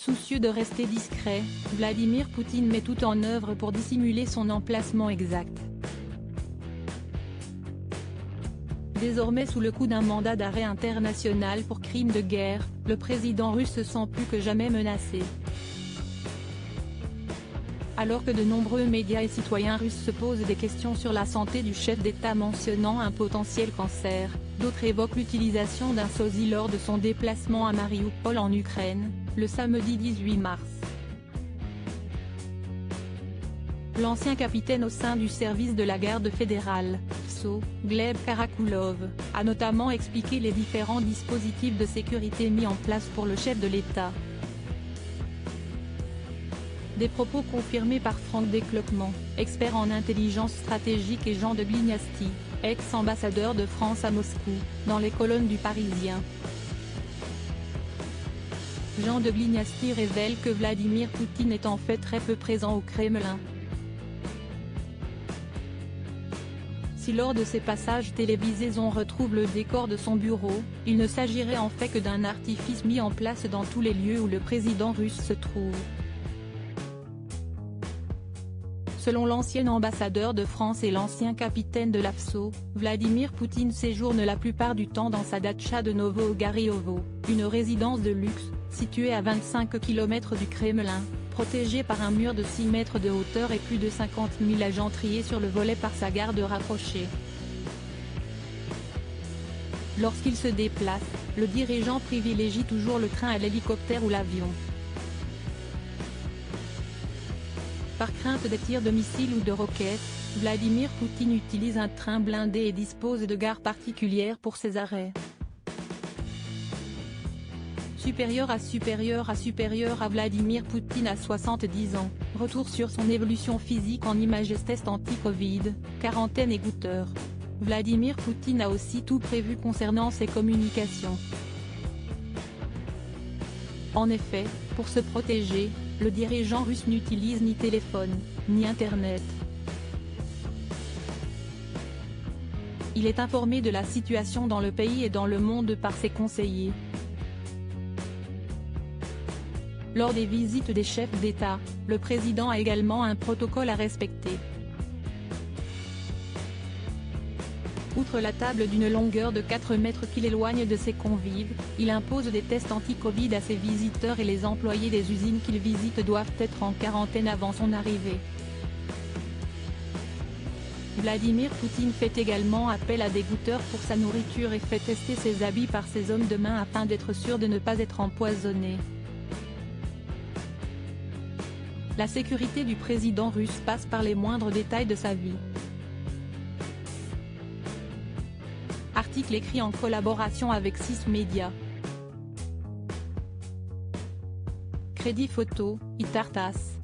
Soucieux de rester discret, Vladimir Poutine met tout en œuvre pour dissimuler son emplacement exact. Désormais sous le coup d'un mandat d'arrêt international pour crime de guerre, le président russe se sent plus que jamais menacé. Alors que de nombreux médias et citoyens russes se posent des questions sur la santé du chef d'État mentionnant un potentiel cancer, d'autres évoquent l'utilisation d'un sosie lors de son déplacement à Marioupol en Ukraine, le samedi 18 mars. L'ancien capitaine au sein du service de la garde fédérale, FSO, Gleb Karakulov, a notamment expliqué les différents dispositifs de sécurité mis en place pour le chef de l'État. Des propos confirmés par Franck Décloquement, expert en intelligence stratégique, et Jean de Glignasty, ex-ambassadeur de France à Moscou, dans les colonnes du Parisien. Jean de Glignasty révèle que Vladimir Poutine est en fait très peu présent au Kremlin. Si lors de ces passages télévisés on retrouve le décor de son bureau, il ne s'agirait en fait que d'un artifice mis en place dans tous les lieux où le président russe se trouve. Selon l'ancien ambassadeur de France et l'ancien capitaine de l'AFSO, Vladimir Poutine séjourne la plupart du temps dans sa datcha de Novo-Ogariovo, une résidence de luxe, située à 25 km du Kremlin, protégée par un mur de 6 mètres de hauteur et plus de 50 000 agents triés sur le volet par sa garde rapprochée. Lorsqu'il se déplace, le dirigeant privilégie toujours le train à l'hélicoptère ou l'avion. Par crainte des tirs de missiles ou de roquettes, Vladimir Poutine utilise un train blindé et dispose de gares particulières pour ses arrêts. Supérieur à Vladimir Poutine à 70 ans, retour sur son évolution physique en images tests anti-Covid, quarantaine et goûteur. Vladimir Poutine a aussi tout prévu concernant ses communications. En effet, pour se protéger, le dirigeant russe n'utilise ni téléphone, ni Internet. Il est informé de la situation dans le pays et dans le monde par ses conseillers. Lors des visites des chefs d'État, le président a également un protocole à respecter. Outre la table d'une longueur de 4 mètres qu'il éloigne de ses convives, il impose des tests anti-Covid à ses visiteurs et les employés des usines qu'il visite doivent être en quarantaine avant son arrivée. Vladimir Poutine fait également appel à des goûteurs pour sa nourriture et fait tester ses habits par ses hommes de main afin d'être sûr de ne pas être empoisonné. La sécurité du président russe passe par les moindres détails de sa vie. Article écrit en collaboration avec 6 médias. Crédit photo, Itartas.